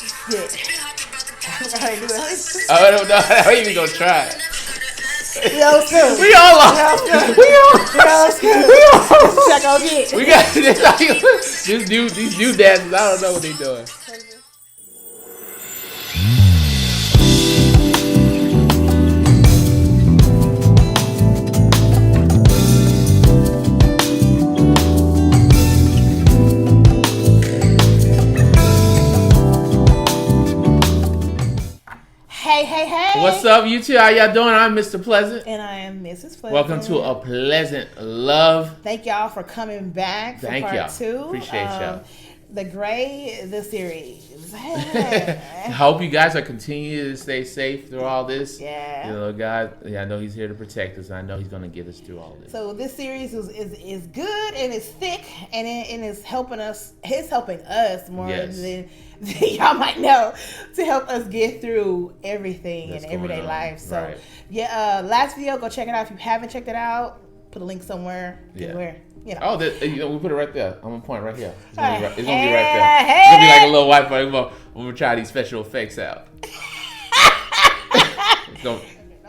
How you doing? I don't know. I ain't even gonna try it. We all school. We all lost. We all school. Check on it. We got these new dances. I don't know what they doing. Hey. What's up, you two? How y'all doing? I'm Mr. Pleasant. And I am Mrs. Pleasant. Welcome to A Pleasant Love. Thank y'all for coming back for Thank part y'all. 2. Appreciate y'all. The Gray, the series. I hope you guys are continuing to stay safe through all this. Yeah. You know, God, I know He's here to protect us, and I know He's going to get us through all this. So this series is good and it's thick and it's helping us. It's helping us more than y'all might know to help us get through everything in everyday life. So last video, go check it out if you haven't checked it out. Put a link somewhere. Where. You know. Oh, we put it right there. I'm gonna point right here. It's gonna be right there. Hey. It's gonna be like a little white boy. I'm gonna try these special effects out. All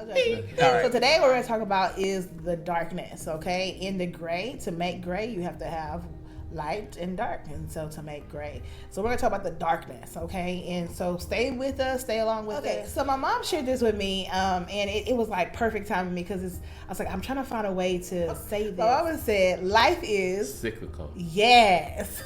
right. So today what we're going to talk about is the darkness, okay? In the gray, to make gray, you have to have light and dark, and so to make gray. So we're going to talk about the darkness, okay? And so stay with us, stay along with us. So my mom shared this with me, and it was like perfect timing because I was like, I'm trying to find a way to say this. So I always said, life is cyclical. Yes.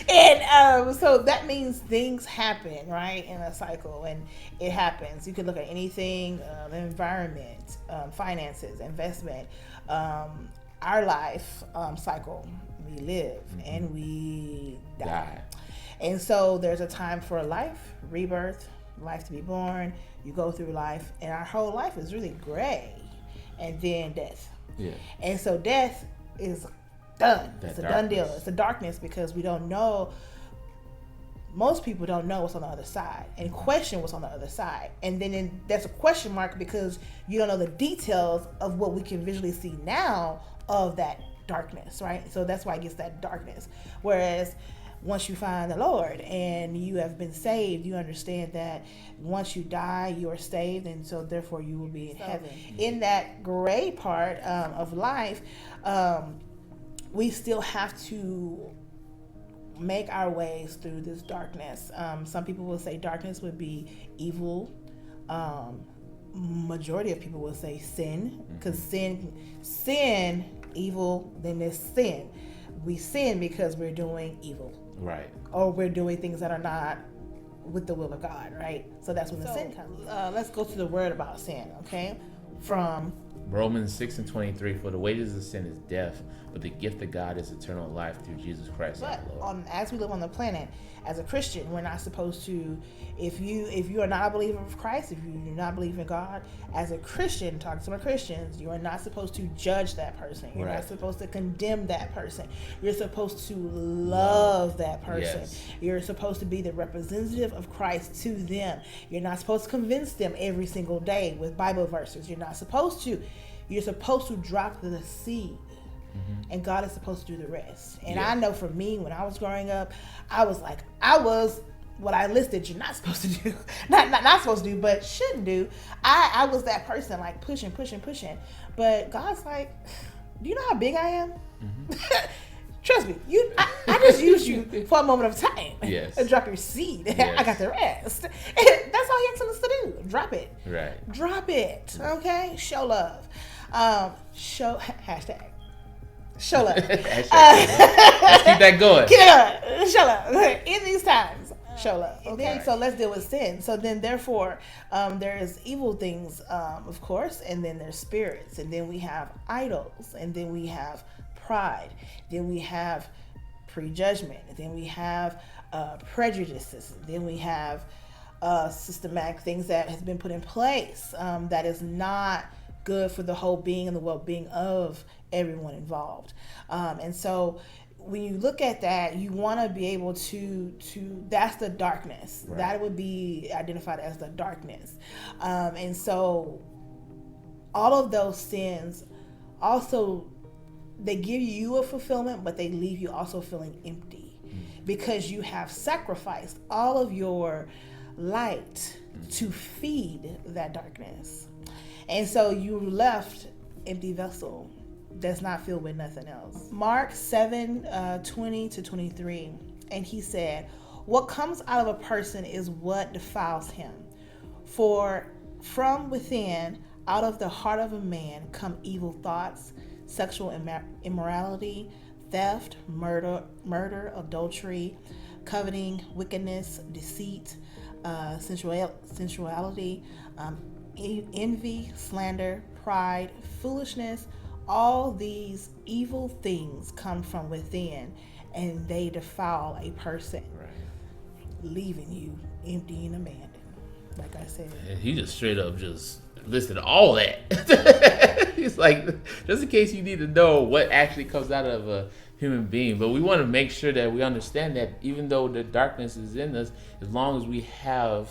And so that means things happen, right, in a cycle, and it happens. You could look at anything, the environment, finances, investment, our life cycle. We live and we die. And so there's a time for life, rebirth, life to be born. You go through life, and our whole life is really gray, and then death. Yeah. And so death is done. It's a done deal. It's the darkness because we don't know. Most people don't know what's on the other side and question what's on the other side. And then that's a question mark because you don't know the details of what we can visually see now of that darkness, right? So that's why it gets that darkness. Whereas once you find the Lord and you have been saved, you understand that once you die, you are saved, and so therefore you will be in heaven. In that gray part of life, we still have to make our ways through this darkness. Some people will say darkness would be evil. Majority of people will say sin, because sin, evil, then there's sin. We sin because we're doing evil. Right. Or we're doing things that are not with the will of God, right? So that's when the sin comes. Let's go to the word about sin, okay? From Romans 6:23, for the wages of sin is death, but the gift of God is eternal life through Jesus Christ our Lord. As we live on the planet, as a Christian, we're not supposed to, if you are not a believer of Christ, if you do not believe in God, as a Christian, talking to my Christians, you are not supposed to judge that person. You're not supposed to condemn that person. You're supposed to love that person. Yes. You're supposed to be the representative of Christ to them. You're not supposed to convince them every single day with Bible verses. You're not supposed to. You're supposed to drop the seed. And God is supposed to do the rest. And I know for me, when I was growing up, I was what I listed you're not supposed to do. Not supposed to do, but shouldn't do. I was that person, like pushing. But God's like, do you know how big I am? Trust me, I just used you for a moment of time. Yes. And drop your seed. Yes. I got the rest. And that's all he asked us to do. Drop it. Right. Drop it. Okay? Show love. Hashtag. Show love. Let's keep that going. Keep it going. Show love. In these times, show love. Okay, so let's deal with sin. So then, therefore, there is evil things, of course, and then there's spirits, and then we have idols, and then we have pride, then we have prejudgment, and then we have prejudices, then we have systematic things that has been put in place that is not good for the whole being and the well-being of everyone involved. And so when you look at that, you want to be able to that's the darkness. Right. That would be identified as the darkness. And so all of those sins also, they give you a fulfillment, but they leave you also feeling empty. because you have sacrificed all of your light to feed that darkness. And so you left empty vessel that's not filled with nothing else. Mark 7:20-23, and he said, what comes out of a person is what defiles him. For from within, out of the heart of a man, come evil thoughts, sexual immorality, theft, murder, adultery, coveting, wickedness, deceit, sensuality, envy, slander, pride, foolishness. All these evil things come from within, and they defile a person, leaving you empty and abandoned. Like I said, and he just straight up just listed all that. He's like, just in case you need to know what actually comes out of a human being. But we want to make sure that we understand that even though the darkness is in us, as long as we have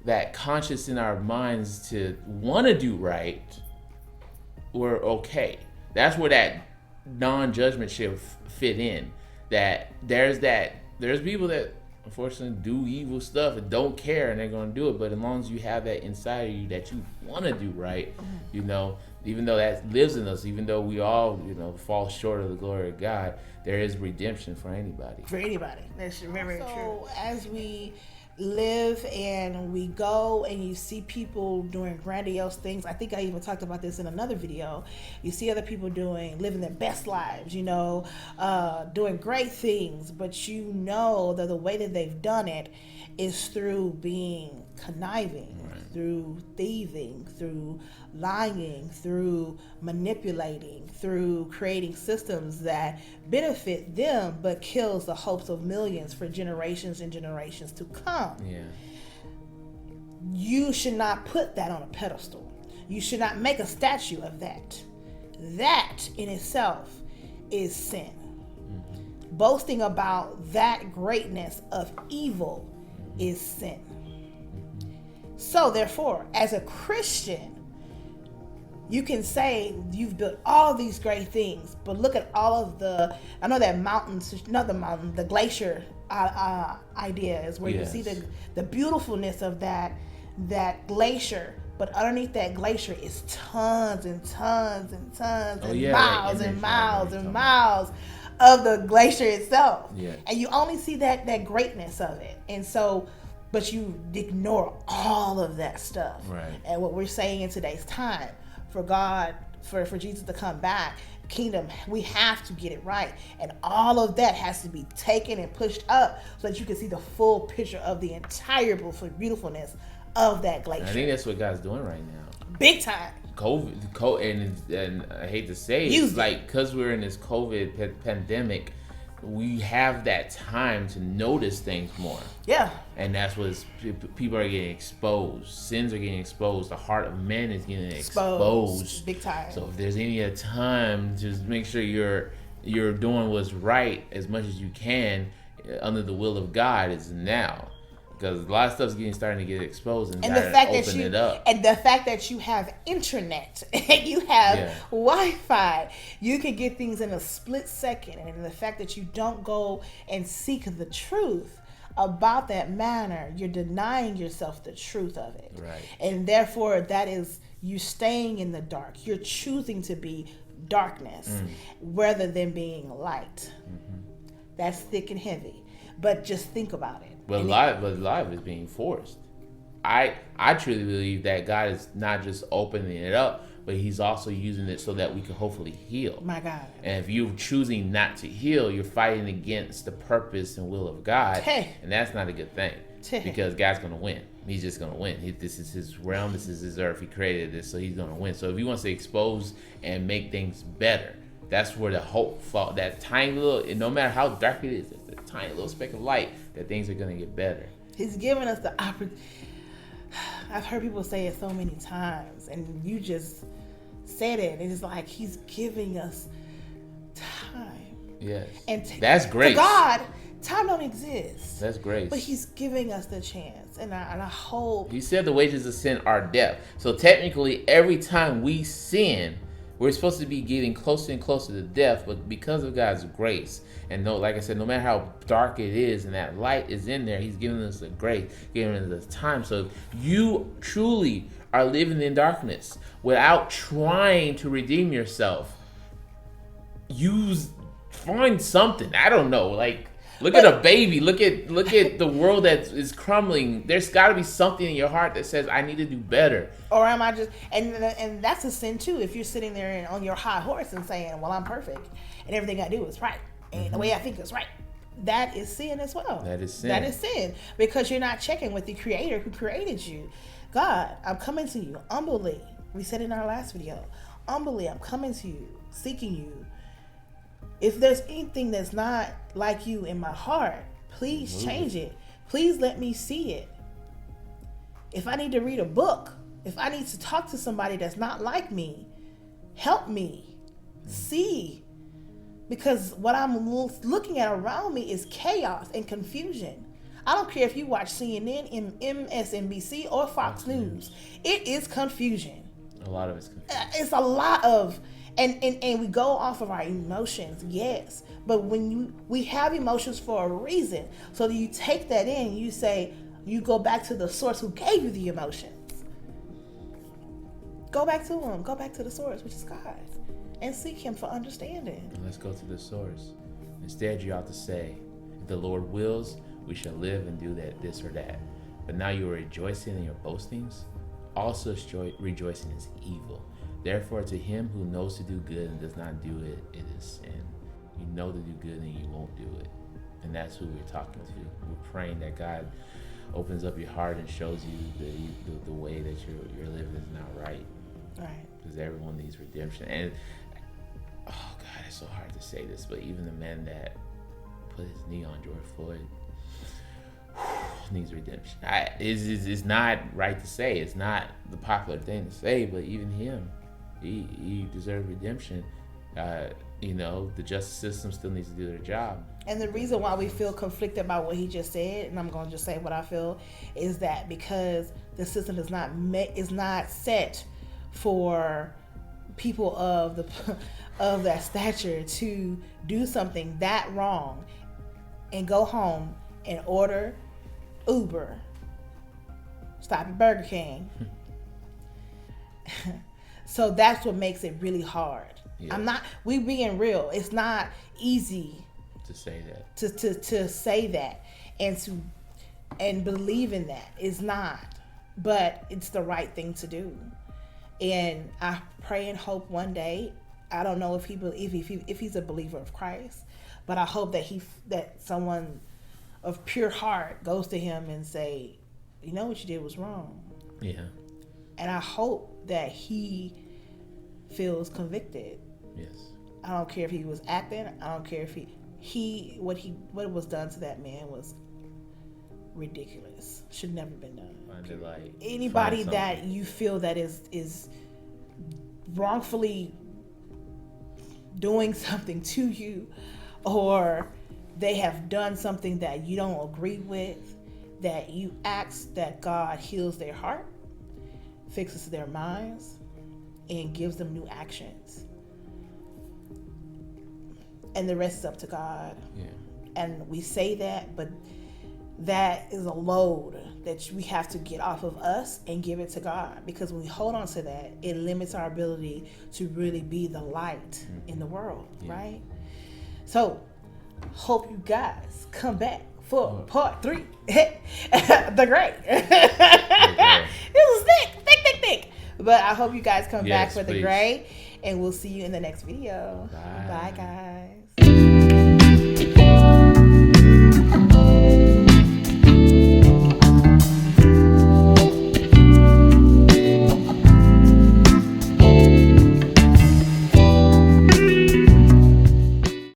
that conscious in our minds to want to do right, we're okay. That's where that non-judgment should fit in. That there's people that unfortunately do evil stuff and don't care, and they're going to do it. But as long as you have that inside of you that you want to do right, you know, even though that lives in us, even though we all, you know, fall short of the glory of God, there is redemption for anybody. For anybody. That's very true. So as we live and we go and you see people doing grandiose things, I think I even talked about this in another video. You see other people living their best lives, you know, doing great things, but you know that the way that they've done it is through being conniving, through thieving, through lying, through manipulating, through creating systems that benefit them but kills the hopes of millions for generations and generations to come. You should not put that on a pedestal. You should not make a statue of that. That in itself is sin. Boasting about that greatness of evil is sin. So therefore, as a Christian, you can say you've built all these great things, but look at all of the glacier idea is where you see the beautifulness of that glacier, but underneath that glacier is tons and tons and tons miles and miles and miles of the glacier itself. And you only see that greatness of it. And so, but you ignore all of that stuff. And what we're saying in today's time, for God, for Jesus to come back, kingdom, we have to get it right. And all of that has to be taken and pushed up so that you can see the full picture of the entire beautifulness of that glacier. I think that's what God's doing right now. Big time. COVID, and I hate to say it, like, because we're in this COVID pandemic, we have that time to notice things more. And that's what people are getting exposed. Sins are getting exposed. The heart of man is getting exposed. Big time. So if there's any time, just make sure you're doing what's right as much as you can under the will of God is now. Because a lot of stuff's starting to get exposed, and the fact that you have internet and you have Wi-Fi, you can get things in a split second. And the fact that you don't go and seek the truth about that matter, you're denying yourself the truth of it. And therefore, that is you staying in the dark. You're choosing to be darkness rather than being light. That's thick and heavy. But just think about it. But life is being forced. I truly believe that God is not just opening it up, but He's also using it so that we can hopefully heal. My God. And if you're choosing not to heal, you're fighting against the purpose and will of God. And that's not a good thing. Because God's going to win. He's just going to win. This is His realm. This is His earth. He created this, so He's going to win. So if He wants to expose and make things better, that's where the hope falls. That tiny little, no matter how dark it is, it's a tiny little speck of light that things are going to get better. He's given us the opportunity. I've heard people say it so many times, and you just said it. It's like He's giving us time. And that's grace. To God, time don't exist. That's grace. But He's giving us the chance, and I hope. He said the wages of sin are death. So technically, every time we sin, We're supposed to be getting closer and closer to death, but because of God's grace, and no, like I said, no matter how dark it is, and that light is in there, He's giving us the grace, giving us the time. So if you truly are living in darkness without trying to redeem yourself, find something. I don't know, like. Look at a baby. Look at the world that is crumbling. There's got to be something in your heart that says, I need to do better. Or am I just... And that's a sin, too. If you're sitting there on your high horse and saying, well, I'm perfect, and everything I do is right, and the way I think is right. That is sin as well. That is sin. That is sin. Because you're not checking with the Creator who created you. God, I'm coming to you humbly. We said in our last video. Humbly, I'm coming to you, seeking you. If there's anything that's not like you in my heart, please change it. Please let me see it. If I need to read a book, if I need to talk to somebody that's not like me, help me see. Because what I'm looking at around me is chaos and confusion. I don't care if you watch CNN, MSNBC, or Fox News. It is confusion. A lot of it's confusion. It's a lot of... And we go off of our emotions, yes. But we have emotions for a reason. So you take that in, you say, you go back to the source who gave you the emotions. Go back to Him. Go back to the source, which is God. And seek Him for understanding. And let's go to the source. Instead, you ought to say, if the Lord wills, we shall live and do that, this or that. But now you are rejoicing in your boastings. Also rejoicing is evil. Therefore, to him who knows to do good and does not do it, it is sin. You know to do good and you won't do it. And that's who we're talking to. We're praying that God opens up your heart and shows you the way that you're living is not right. Right. Because everyone needs redemption. And, oh God, it's so hard to say this, but even the man that put his knee on George Floyd needs redemption. It's not right to say. It's not the popular thing to say, but even him, he deserves redemption. The justice system still needs to do their job. And the reason why we feel conflicted about what he just said, and I'm going to just say what I feel, is that because the system is not set for people of that stature to do something that wrong and go home and order Uber, stop at Burger King. So that's what makes it really hard. Yeah. We being real. It's not easy to say that. To say that and believe in that. It's not. But it's the right thing to do. And I pray and hope one day, I don't know if he's a believer of Christ, but I hope that someone of pure heart goes to him and say, you know what you did was wrong. Yeah. And I hope that he feels convicted. Yes. I don't care if he was acting. I don't care if what was done to that man was ridiculous. Should never been done. Anybody that you feel that is wrongfully doing something to you, or they have done something that you don't agree with, that you ask that God heals their heart, fixes their minds, and gives them new actions. And the rest is up to God. Yeah. And we say that, but that is a load that we have to get off of us and give it to God. Because when we hold on to that, it limits our ability to really be the light in the world, right? So, hope you guys come back for part 3. The Great. It was thick. But I hope you guys come back for The Great. And we'll see you in the next video. Bye guys.